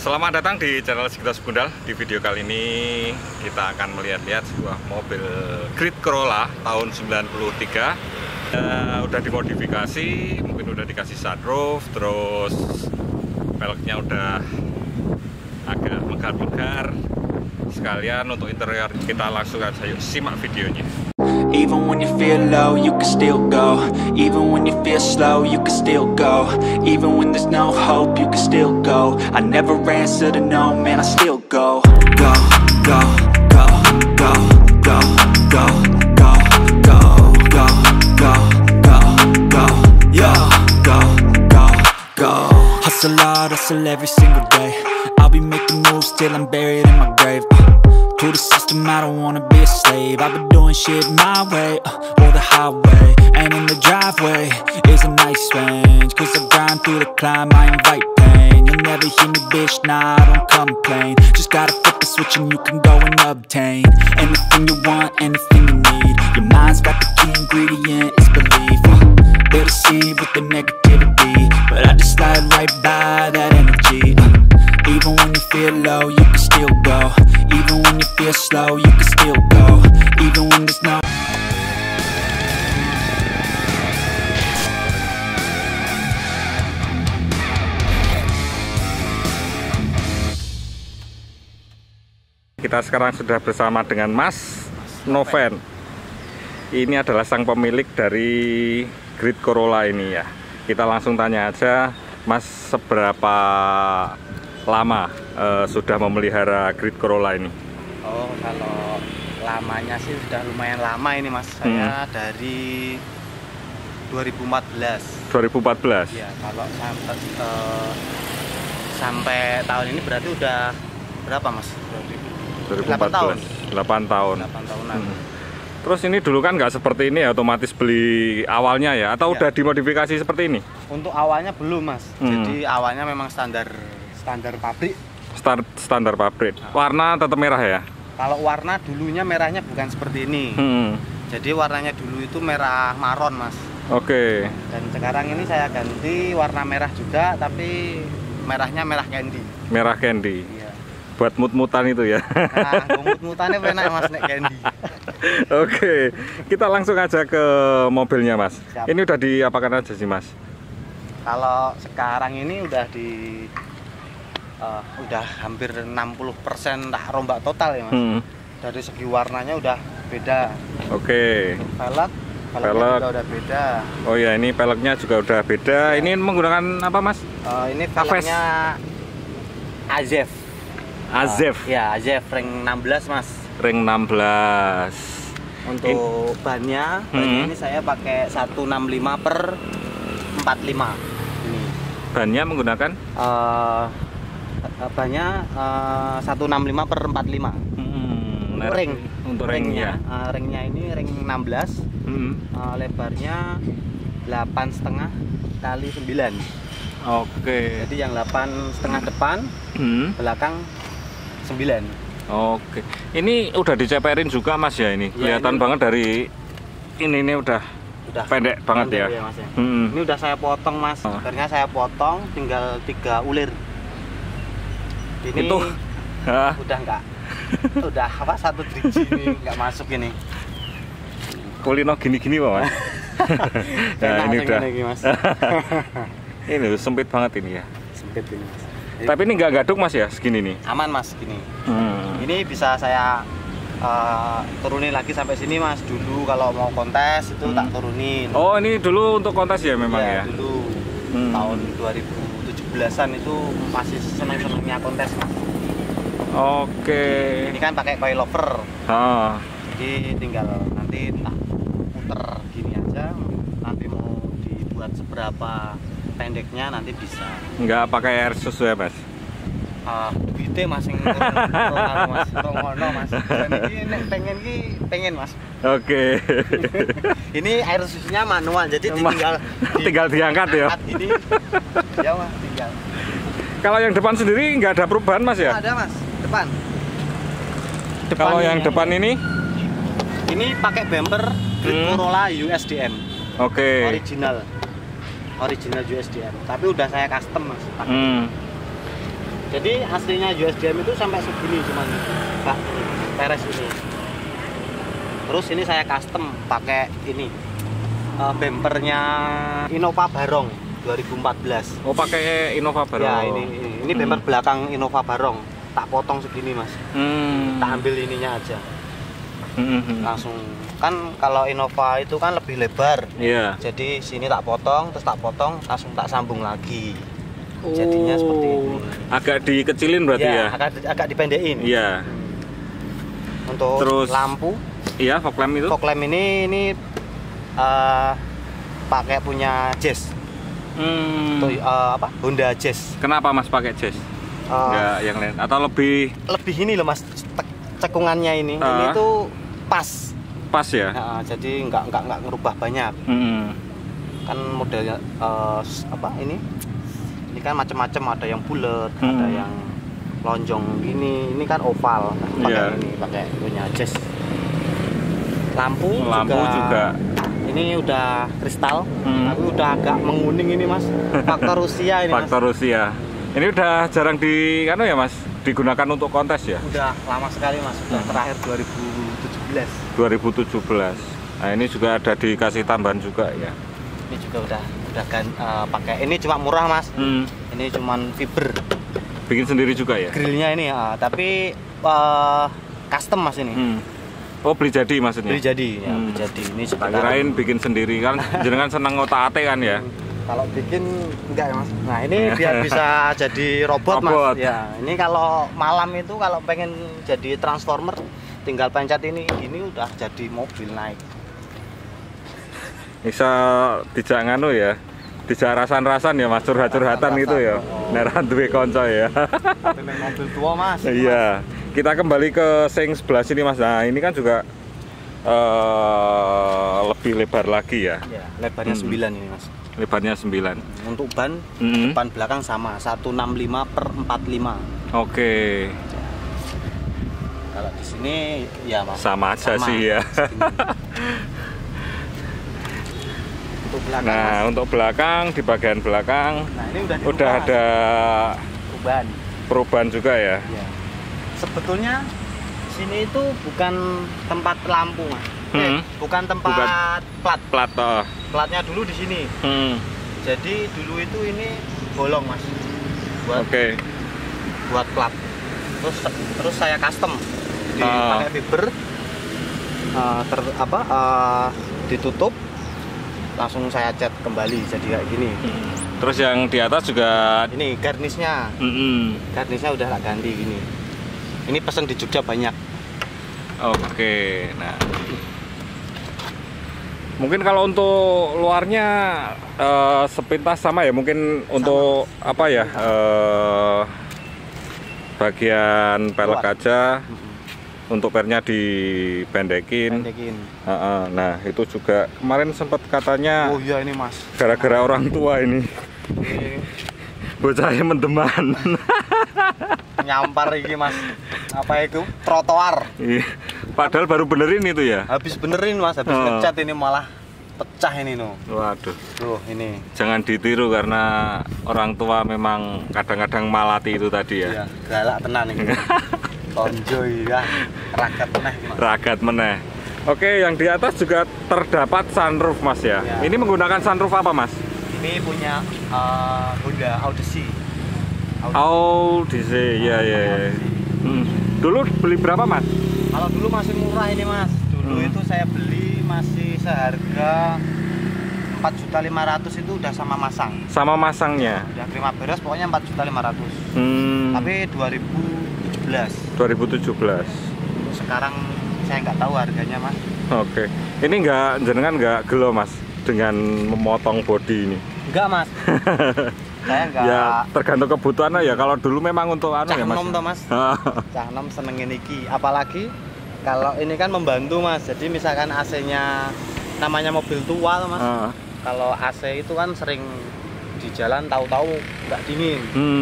Selamat datang di channel Sekitar Gundal. Di video kali ini kita akan melihat-lihat sebuah mobil Grid Corolla tahun 93. Udah dimodifikasi, mungkin udah dikasih sunroof, terus peleknya udah agak megar-megar. Sekalian untuk interior, kita langsung aja yuk simak videonya. Even when you feel low, you can still go. Even when you feel slow, you can still go. Even when there's no hope, you can still go. I never answer to no, man, I still go. Go, go, go, go, go, go, go, go, go, go, go, go, yo, go, go, go. Hustle hard, hustle every single day. I'll be making moves till I'm buried in my grave. To the system, I don't wanna be a slave. I've been doing shit my way, or the highway. And in the driveway is a nice range. Cause I grind through the climb, I invite pain. You'll never hear me, bitch, nah, I don't complain. Just gotta flip the switch and you can go and obtain anything you want, anything you need. Your mind's got the key ingredient, it's belief. They're deceived with the negativity, but I just slide right by that energy. Even when you feel low, you can still go. Even when you feel slow, you can still go. Even when there's no. Kita sekarang sudah bersama dengan Mas Noven. Ini adalah sang pemilik dari Grid Corolla ini ya. Kita langsung tanya aja, Mas, seberapa lama sudah memelihara Grid Corolla ini? Oh, kalau lamanya sih sudah lumayan lama ini, Mas. Saya dari 2014. 2014? Ya, kalau sampai tahun ini berarti udah berapa, Mas? 2014. 8 tahun. 8 tahunan. Terus ini dulu kan nggak seperti ini ya, otomatis beli awalnya ya? Atau udah dimodifikasi seperti ini? Untuk awalnya belum, Mas. Jadi awalnya memang standar pabrik. Standar pabrik. Warna tetap merah ya? Kalau warna dulunya merahnya bukan seperti ini. Jadi warnanya dulu itu merah maron, Mas. Oke. Dan sekarang ini saya ganti warna merah juga, tapi merahnya merah candy. Merah candy. Iya. Buat mut-mutan itu ya. Nah, mut-mutannya enak, Mas, nek candy. Oke, kita langsung aja ke mobilnya, Mas. Siap. Ini udah diapakan aja sih, Mas? Kalau sekarang ini udah udah hampir 60% dah rombak total ya, Mas. Dari segi warnanya udah beda. Oke. Peleknya juga udah beda. Oh ya, ini peleknya juga udah beda. Ya. Ini menggunakan apa, Mas? Ini peleknya Azef. Azef. Ya, Azef ring 16, Mas. Ring 16. Untuk bannya ini saya pakai 165/45. Ini. Bannya menggunakan? Bannya 165/45. Ring. Untuk ringnya. Ringnya ini ring 16. Lebarnya 8,5 kali 9. Oke. Jadi yang 8,5 depan, belakang 9. Oke. Ini udah diceperin juga, Mas ya ini. Ya, Kelihatan ini banget dari ini udah pendek banget ya. Ya, Mas, ya. Ini udah saya potong, Mas. Akhirnya saya potong, tinggal 3 ulir. Ini itu udah enggak. Udah apa, 1 driji ini enggak masuk ini. Kulino gini-gini, Mas. Nah, ini udah. Ini, Mas. Ini sempit banget ini ya. Sempit ini, Mas. Tapi ini nggak gaduk, Mas ya, segini nih. Aman, Mas, gini. Ini bisa saya turunin lagi sampai sini, Mas. Dulu kalau mau kontes itu tak turunin. Oh, ini dulu untuk kontes ya memang ya? Dulu tahun 2017-an itu masih seneng-senengnya kontes, Mas. Oke. Ini kan pakai coilover. Jadi tinggal nanti entah puter gini aja, nanti mau dibuat seberapa pendeknya nanti bisa. Nggak pakai air susu ya, Mas? Duitnya Mas yang Mas. Ngono, Mas. Dan ini nek pengen, Mas. Oke. Ini air susunya manual, jadi tinggal diangkat ya. Ini ya, Mas, tinggal. Kalau yang depan sendiri nggak ada perubahan, Mas ya? Ada, Mas, depan. Kalau yang depan ini pakai bumper Grid Corolla USDM. Oke. Original USDM, tapi udah saya custom, Mas. Jadi aslinya USDM itu sampai segini cuman Pak peres ini. Terus ini saya custom pakai ini bempernya Innova Barong 2014. Oh, pakai Innova Barong. Ya, ini bemper belakang Innova Barong. Tak potong segini, Mas. Tak ambil ininya aja. Langsung kan kalau Innova itu kan lebih lebar. Iya. Jadi sini tak potong, terus tak potong, langsung tak sambung lagi. Jadinya seperti ini. Agak dikecilin berarti ya? Agak dipendekin. Iya. Untuk terus lampu. Iya, fog lamp itu. Fog lamp ini pakai punya Jazz. Honda Jazz. Kenapa Mas pakai Jazz? Enggak yang lain atau lebih ini loh Mas, cekungannya ini tuh pas ya. Jadi nggak ngerubah banyak. Kan modelnya ini kan macam-macam, ada yang bulat, ada yang lonjong gini, ini kan oval. Pakai ini pakai punya Jazz. Lampu juga ini udah kristal, tapi udah agak menguning ini Mas. Faktor usia ini. Faktor usia. Ini udah jarang ya Mas, digunakan untuk kontes ya? Udah lama sekali Mas, udah terakhir 2017. Nah ini juga ada dikasih tambahan juga ya? Ini juga udah pakai, ini cuma murah Mas. Ini cuman fiber. Bikin sendiri juga ya? Grillnya ini tapi custom Mas ini. Oh, beli jadi maksudnya? Beli jadi, ya beli jadi. Ini kirain bikin sendiri kan, jenengan seneng ngotak-atik kan ya? Kalau bikin enggak ya Mas. Nah ini biar bisa jadi robot Mas. Ya ini kalau malam itu kalau pengen jadi transformer tinggal pencet ini udah jadi mobil naik. Bisa dijak nganu ya, dijak rasan-rasan ya Mas, curhat-curhatan gitu ya. Neran duwe konco ya. Mobil tua Mas. Iya. Kita kembali ke sing sebelah sini Mas. Nah ini kan juga lebih lebar lagi ya. Iya, lebarnya 9 ini Mas. Lebarnya 9. Untuk ban depan belakang sama 165/45. Oke. Kalau di sini ya Mas. Sama aja sih ya. Untuk belakang. Nah, Mas, untuk belakang di bagian belakang. Nah, ini udah ada perubahan juga ya. Iya. Sebetulnya sini itu bukan tempat lampu Mas. Bukan tempat plat. Platnya dulu di sini. Jadi dulu itu ini bolong Mas. Buat plat. Terus saya custom. Jadi pakai fiber. Ditutup. Langsung saya cat kembali jadi kayak gini. Terus yang di atas juga ini garnisnya. Garnisnya udah tak ganti gini. Ini pesan di Jogja banyak. Oke. Nah, mungkin kalau untuk luarnya sepintas sama ya, mungkin sama. Untuk apa ya, bagian pelek aja, untuk pernya dipendekin. Nah itu juga kemarin sempat katanya, oh iya ini Mas, gara-gara orang tua ini bocahnya mendeman. Nyampar ini Mas, apa itu, trotoar. Padahal baru benerin itu ya? Habis benerin Mas, habis ngecat ini malah pecah ini no. Waduh. Tuh ini. Jangan ditiru karena orang tua memang kadang-kadang malati itu tadi ya. Iya, galak tenan ini. Tonjo ya, ragat meneh. Oke, yang di atas juga terdapat sunroof Mas ya. Ini menggunakan sunroof apa Mas? Ini punya Honda Odyssey. Ya. Dulu beli berapa Mas? Kalau dulu masih murah ini Mas. Dulu itu saya beli masih seharga 4.500.000 itu udah sama masang. Sama masangnya? Udah terima beres pokoknya 4.500.000. Tapi 2017. Sekarang saya nggak tahu harganya Mas. Oke. Ini jenengan nggak gelo Mas dengan memotong bodi ini? Enggak Mas. Saya enggak. Ya tergantung kebutuhan ya. Kalau dulu memang untuk anu ya Mas. Cah nom toh Mas. Cah nom senengin iki. Apalagi kalau ini kan membantu Mas. Jadi misalkan AC-nya namanya mobil tua Mas. Kalau AC itu kan sering di jalan tahu-tahu nggak dingin.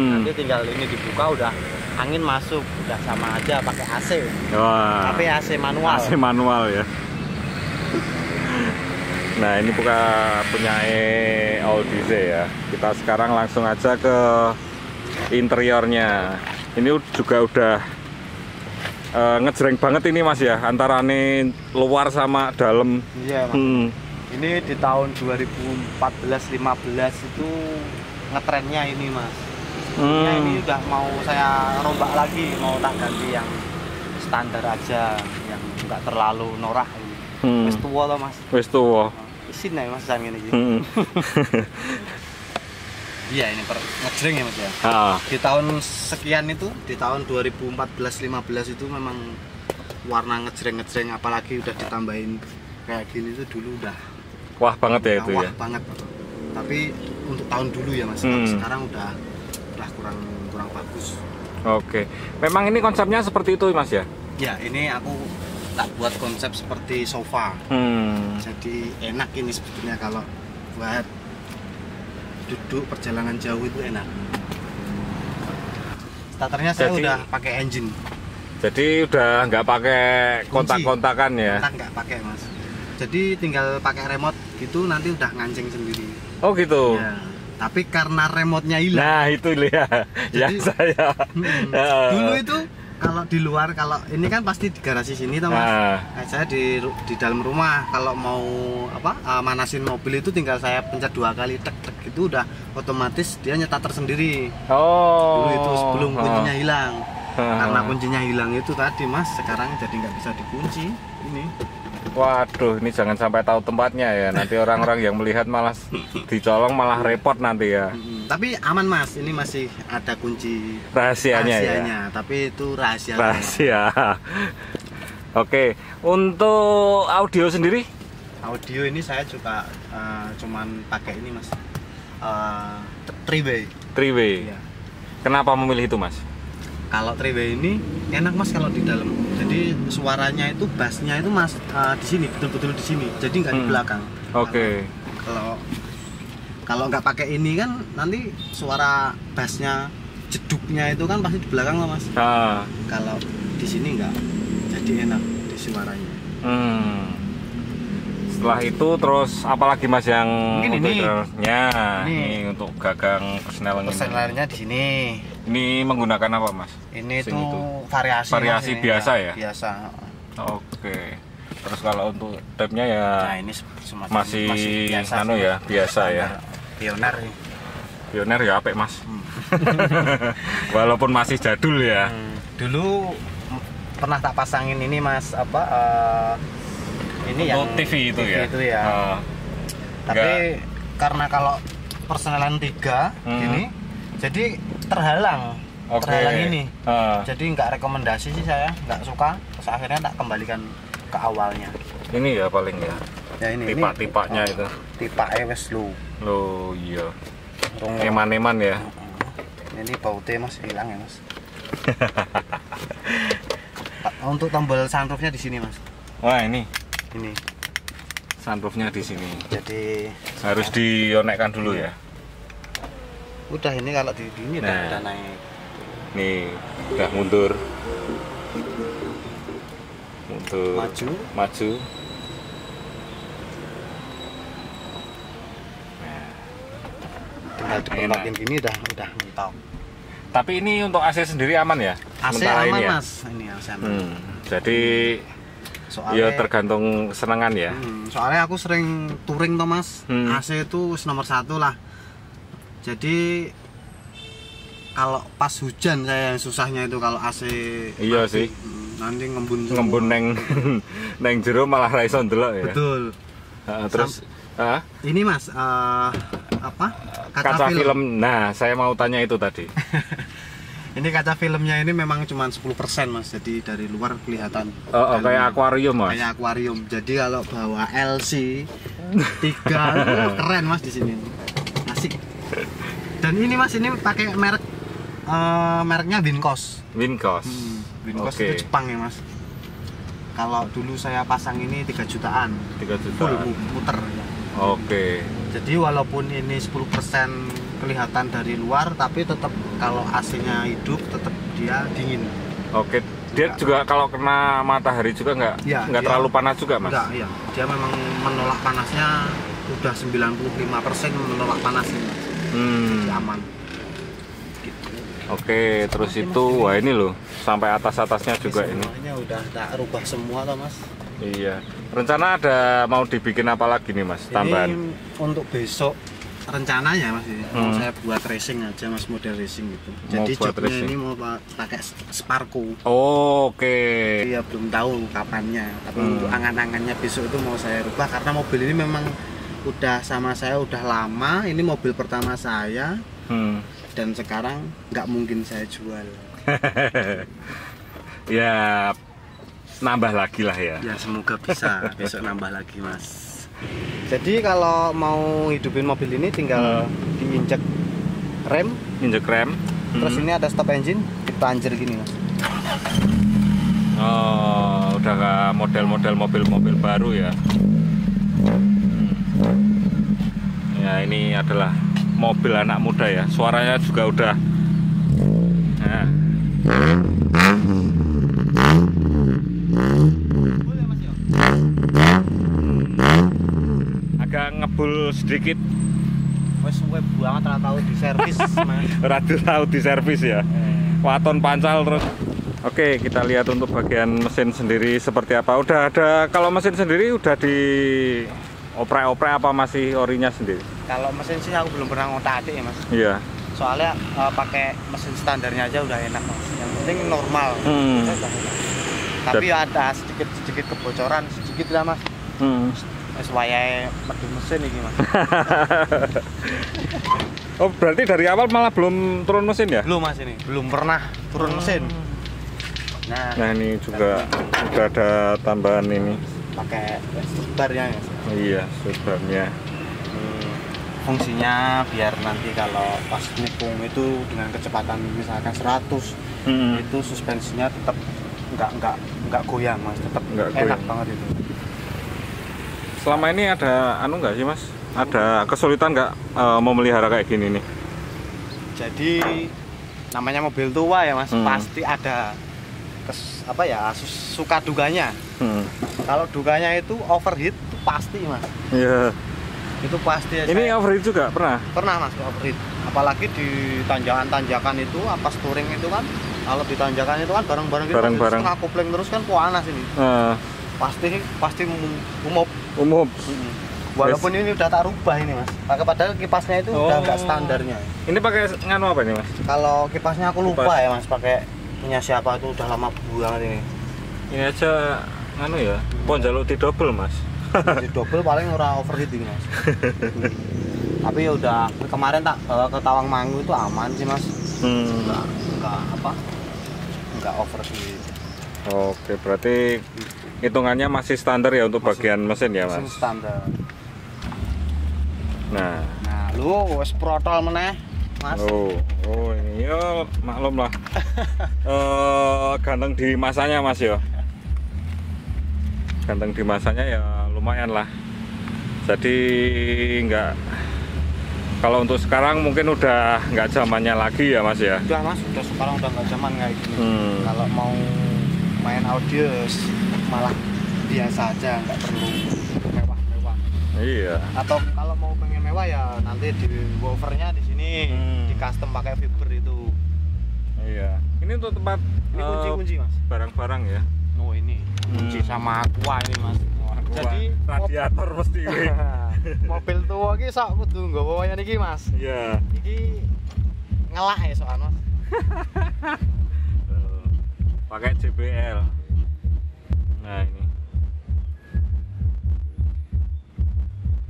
Nanti tinggal ini dibuka udah angin masuk, udah sama aja pakai AC. Wah. Tapi AC manual. AC manual ya. Nah ini punya Audize ya. Kita sekarang langsung aja ke interiornya. Ini juga udah ngejreng banget ini Mas ya, antara nih luar sama dalam. Iya Mas. Ini di tahun 2014-15 itu ngetrennya ini Mas. Ini udah mau saya rombak lagi, mau tak ganti yang standar aja, yang nggak terlalu norak ini. Wis tuwa loh Mas. Wis tuwa. Isin ya Mas sang ini. Iya ini ngejreng ya Mas ya. Di tahun sekian itu, di tahun 2014-15 itu memang warna ngejreng-ngejreng, apalagi udah ditambahin kayak gini itu dulu udah wah banget ya itu wah ya. Banget. Tapi untuk tahun dulu ya Mas, sekarang udah kurang bagus. Oke. Memang ini konsepnya seperti itu Mas ya? Ya, ini aku tak buat konsep seperti sofa. Jadi enak ini sebetulnya kalau buat duduk perjalanan jauh itu enak. Starternya saya udah pakai engine. Jadi udah nggak pakai kontak-kontakan ya? Kontak nggak pakai Mas. Jadi tinggal pakai remote gitu, nanti udah ngancing sendiri. Oh gitu. Ya. Tapi karena remote-nya hilang. Nah itu lihat. Ya saya. Dulu itu kalau di luar, kalau ini kan pasti di garasi sini toh Mas. Nah, saya di dalam rumah kalau mau manasin mobil itu tinggal saya pencet 2 kali tek gitu udah otomatis dia nyetater sendiri. Dulu itu sebelum kuncinya hilang. Karena kuncinya hilang itu tadi Mas, sekarang jadi nggak bisa dikunci ini. Waduh, ini jangan sampai tahu tempatnya ya. Nanti orang-orang yang melihat malah dicolong, malah repot nanti ya. Tapi aman Mas, ini masih ada kunci rahasianya ya. Tapi itu rahasia. Oke, untuk audio sendiri? Audio ini saya juga cuman pakai ini Mas, 3-way. 3-way. Ya. Kenapa memilih itu Mas? Kalau 3-way ini enak Mas kalau di dalam. Jadi suaranya itu bassnya itu Mas di sini, betul-betul di sini. Jadi nggak di belakang. Oke. Kalau nggak pakai ini kan nanti suara bassnya, jeduknya itu kan pasti di belakang lah Mas. Kalau di sini nggak, jadi enak di suaranya. Setelah itu terus apalagi Mas yang mungkin untuk ini untuk gagang persenelannya di sini. Ini menggunakan apa Mas? Ini tuh variasi biasa ya? Biasa. Oke. Terus kalau untuk tabnya ya ini masih biasa, biasa ya. Pioner nih. Pioner ya apik Mas. Walaupun masih jadul ya. Dulu pernah tak pasangin ini Mas ini untuk yang TV itu ya. Tapi karena kalau persenelan 3 gini jadi terhalang ini. Jadi nggak rekomendasi sih, saya nggak suka. Terus akhirnya tak kembalikan ke awalnya. Ini ya paling ya. Ya ini tipak-tipaknya itu. Tipaknya wes lu. Loh iya. Eman-eman ya. Ini bautnya Mas hilang ya Mas. Untuk tombol sunroofnya di sini Mas. Wah ini. Ini. Sunroofnya di sini. Jadi harus dionekkan dulu ya. Udah ini kalau di sini udah naik. Nih udah mundur. Maju. Tinggal dipelokin gini udah mentok. Tapi ini untuk AC sendiri aman ya? AC aman ya? Mas, ini AC aman. Jadi ya tergantung kesenangan ya. Soalnya aku sering touring toh Mas. AC itu nomor 1 lah. Jadi kalau pas hujan saya yang susahnya itu kalau AC. Iya mati, sih. Nanti ngembun neng jero malah ra iso ndelok ya. Betul. Terus ini Mas kaca film. Nah, saya mau tanya itu tadi. Ini kaca filmnya ini memang cuma 10% Mas. Jadi dari luar kelihatan kayak akuarium Mas. Kayak akuarium. Jadi kalau bawa LC 3 keren Mas di sini. Asik. Dan ini Mas, ini pakai mereknya Winkos. Winkos itu Jepang ya Mas. Kalau dulu saya pasang ini 3 jutaan. 3 jutaan. Full muter ya. Oke. Jadi walaupun ini 10% kelihatan dari luar, tapi tetap kalau AC-nya hidup tetap dia dingin. Oke. Dia juga kalau kena matahari juga nggak terlalu panas juga Mas? Enggak, iya. Dia memang menolak panasnya udah 95% menolak panasnya. Aman. Gitu. Oke, terus itu wah ini loh sampai atasnya juga ini. Semuanya udah tak rubah semua toh Mas. Iya. Rencana ada mau dibikin apa lagi nih Mas? Tambahan. Ini untuk besok rencananya Mas ini mau saya buat racing aja Mas, model racing gitu. Jadi joknya ini mau pakai Sparko. Oh, oke. Iya belum tahu kapannya, tapi untuk angan-angannya besok itu mau saya rubah karena mobil ini memang udah sama saya udah lama. Ini mobil pertama saya. Dan sekarang nggak mungkin saya jual. Ya nambah lagi lah ya. Ya semoga bisa besok nambah lagi Mas. Jadi kalau mau hidupin mobil ini tinggal diinjek rem. Injek rem. Terus ini ada stop engine, dipanjer gini Mas. Oh, udah kayak model-model mobil-mobil baru ya. Ya ini adalah mobil anak muda ya. Suaranya juga udah. Nah. Agak ngebul sedikit. Wes suwe banget ora tahu di servis Mas. Ora tahu di servis ya. Waton pancal terus. Oke, kita lihat untuk bagian mesin sendiri seperti apa. Udah ada, kalau mesin sendiri udah di oprek-oprek apa masih orinya sendiri? Kalau mesin sih aku belum pernah ngotak-atik ya Mas. Iya. Soalnya pakai mesin standarnya aja udah enak Mas. Yang penting normal. Tapi ada sedikit kebocoran sedikit lah Mas. Wis wayahe medu mesin iki Mas. Oh, berarti dari awal malah belum turun mesin ya? Belum Mas, ini belum pernah turun mesin. Nah ini juga udah ada tambahan ini. Pakai subarnya ya. Iya, subarnya. Fungsinya biar nanti kalau pas nikung itu dengan kecepatan misalkan 100 itu suspensinya tetap nggak goyang Mas, tetap enak banget itu. Selama ini ada nggak sih Mas? Ada kesulitan nggak memelihara kayak gini nih? Jadi namanya mobil tua ya Mas, pasti ada suka duganya. Kalau duganya itu overheat itu pasti Mas. Iya. Itu pasti. Ini overheat juga pernah? Pernah Mas, overheat. Apalagi di tanjakan-tanjakan itu, apa touring itu kan, kalau di tanjakan itu kan bareng-bareng gitu, setengah kopling terus kan panas ini. Pasti umum. Walaupun ini udah tak rubah ini Mas. Padahal kipasnya itu udah nggak standarnya. Ini pakai nganu apa ini Mas? Kalau kipasnya aku lupa ya Mas, pakai punya siapa itu udah lama banget ini. Ini aja nganu ya, pon jaluk di double Mas. Di double paling ora overheating Mas. Tapi ya udah kemarin tak bawa ke Tawangmangu itu aman sih Mas. Enggak overheat. Oke, berarti hitungannya masih standar ya untuk bagian mesin ya Mas? Mesin standar. Nah lu wes protol meneh Mas. Oh ini ya maklum lah. Ganteng di masanya Mas ya. Ganteng di masanya ya lumayan lah. Jadi nggak, kalau untuk sekarang mungkin udah nggak zamannya lagi ya Mas ya. Udah Mas, sekarang udah nggak zaman kayak gini. Kalau mau main audio malah biasa aja, nggak perlu mewah-mewah. Iya. Atau kalau mau pengen mewah ya nanti di woofernya di sini di custom pakai fiber itu. Iya. Ini untuk tempat kunci Mas. Barang-barang ya. Oh ini kunci sama aqua ini Mas. Jadi radiator mesti ini. Mobil tua iki sak kudu nggawa wayane iki Mas. Iya. Iki ngelak ya soal Mas. Pakai JBL. Nah ini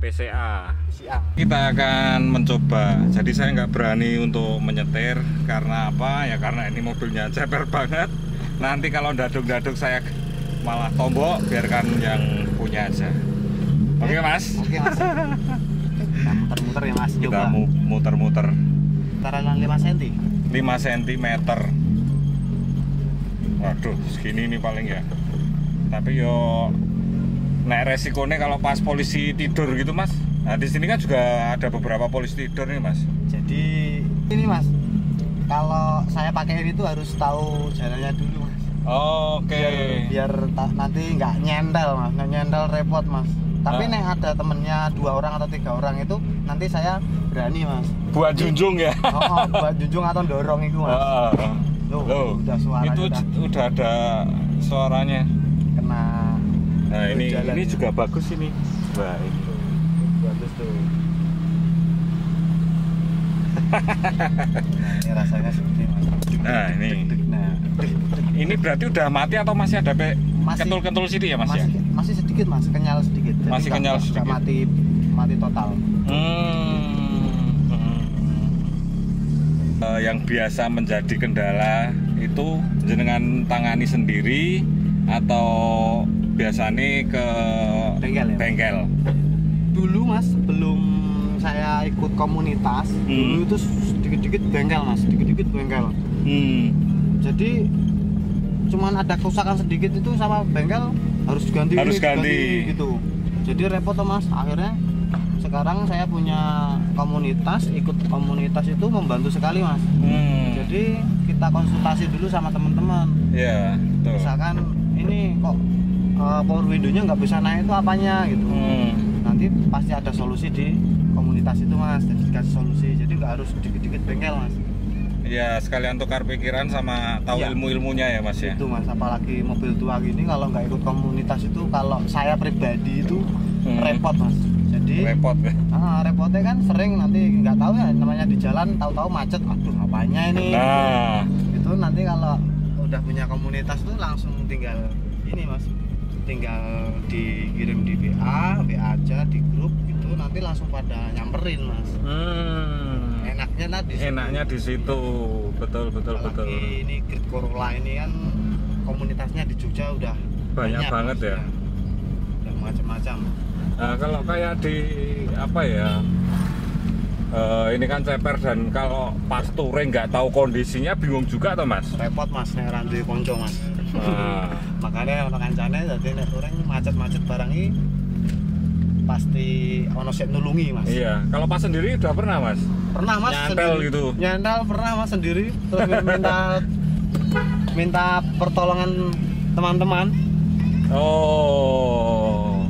PCA. Kita akan mencoba. Jadi saya nggak berani untuk menyetir karena apa? Ya karena ini mobilnya ceper banget. Nanti kalau daduk-daduk saya malah tombok, biarkan yang punya aja. Oke Mas? Oke Mas. Kita muter-muter ya Mas. Kita muter-muter. Taruhan 5 cm. 5 cm. Waduh, segini ini paling ya. Tapi yo nek resikonya kalau pas polisi tidur gitu Mas. Nah di sini kan juga ada beberapa polisi tidur nih Mas. Jadi ini Mas, kalau saya pakai ini tuh harus tahu jalannya dulu Mas. Oke. Biar nanti nggak nyendal Mas, nggak nyendal repot Mas. Tapi nek ada temennya 2 orang atau 3 orang itu nanti saya berani mas. Buat junjung ya? Oh, buat junjung atau dorong itu mas. Loh, udah suaranya itu udah ada suaranya. Kena. Nah ini juga bagus ini. Wah ini bagus tuh. Nah ini rasanya seperti mas. Nah ini. Nah, ini berarti udah mati atau masih ada kentul-kentul sini ya mas ya? Masih sedikit mas, kenyal sedikit. Jadi masih kenyal sedikit. Mati total. Yang biasa menjadi kendala itu jenengan tangani sendiri atau biasanya ke bengkel? Dulu mas, sebelum saya ikut komunitas, dulu itu sedikit-sedikit bengkel mas, sedikit-sedikit bengkel. Jadi cuman ada kerusakan sedikit itu sama bengkel harus ganti gitu. Jadi repot tuh mas. Akhirnya sekarang saya punya komunitas, ikut komunitas itu membantu sekali mas. Jadi kita konsultasi dulu sama teman-teman. Iya. Betul. Misalkan ini kok power window-nya nggak bisa naik itu apanya gitu. Nanti pasti ada solusi di komunitas itu mas. Jadi dikasih solusi. Jadi nggak harus dikit-dikit bengkel mas. Ya sekalian tukar pikiran sama tahu ilmu-ilmunya ya mas ya. Itu mas, apalagi mobil tua gini kalau nggak ikut komunitas itu, kalau saya pribadi itu repot mas. Jadi repot ya. Repotnya kan sering nanti nggak tahu ya, namanya di jalan tahu-tahu macet, aduh apanya ini. Nah itu nanti kalau udah punya komunitas tuh langsung tinggal ini mas, tinggal dikirim di WA aja di grup gitu, nanti langsung pada nyamperin mas. Enaknya di situ. Betul. Ini Grid Corolla ini kan komunitasnya di Jogja udah banyak banget ya. Udah macam-macam. Nah, kalau kayak di apa ya? Ini kan ceper dan kalau pas touring nggak tahu kondisinya bingung juga toh mas. Repot mas, nek randu konco mas. Makanya ono kancane dadi nek touring macet-macet barang ini pasti ono sek nulungi mas. Iya, kalau pas sendiri udah pernah mas? Pernah mas. Nyantel sendiri. Gitu? Nyantel pernah mas sendiri. Terus minta pertolongan teman-teman. Oh,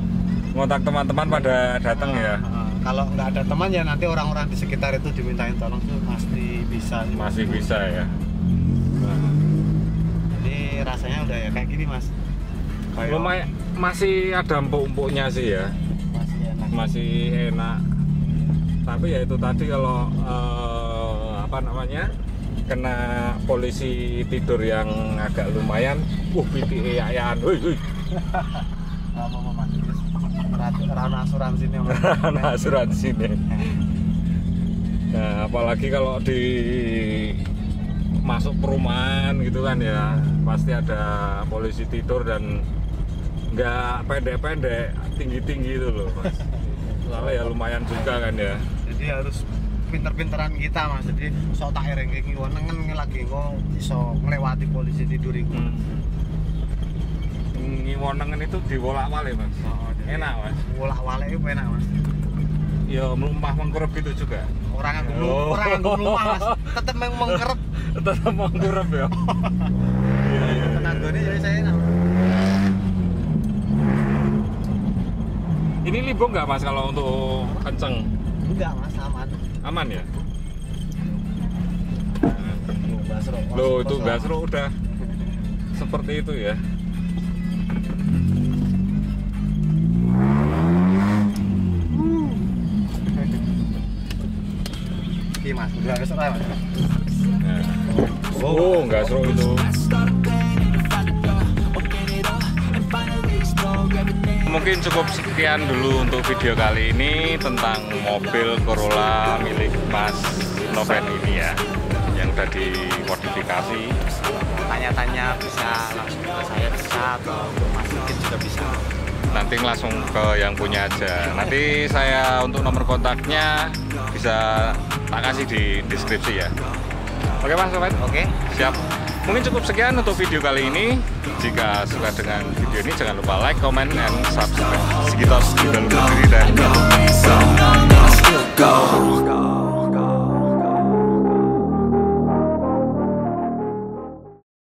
ngontak teman-teman pada datang ya? Kalau nggak ada teman ya nanti orang-orang di sekitar itu dimintain tolong tuh pasti bisa. Masih bisa ya. Jadi rasanya udah ya kayak gini mas. Lumayan, masih ada empuk-empuknya sih ya. Masih enak. Tapi ya itu tadi kalau apa namanya kena polisi tidur yang agak lumayan, PTE ayaan, woi. Rana asuransi ini. Rana asuransi nih. Nah, apalagi kalau di masuk perumahan gitu kan ya, pasti ada polisi tidur dan nggak pendek-pendek, tinggi-tinggi itu loh mas. Soalnya ya lumayan juga kan ya. Jadi harus pinter-pinteran kita mas. Jadi sok tak ereng iki nengen lagi kok iso nglewati polisi tidur iku. Ngiwonengen itu diwolak-walik mas. Enak mas. Wolak-walik itu enak mas. Ya melumpah mengkurep itu juga. Orang aku melumpah mas. Tetep mengkurep. Tetep mengkurep ya. Iya. Tenaganya jadi saya enak. Ini libung nggak mas kalau untuk kenceng? Enggak mas, aman. Aman ya? Loh itu gasro udah seperti itu ya. Oke mas, udah gasro ya mas. Oh, gasro itu. Mungkin cukup sekian dulu untuk video kali ini tentang mobil Corolla milik Mas Noven ini ya, yang udah dimodifikasi. Tanya-tanya bisa langsung ke saya bisa, atau Mas Sigit juga bisa. Nanti langsung ke yang punya aja. Nanti saya untuk nomor kontaknya bisa tak kasih di deskripsi ya. Oke Mas Noven? Oke. Siap. Mungkin cukup sekian untuk video kali ini. Jika suka dengan video ini jangan lupa like, comment, and subscribe. Sekitar sudah diri dan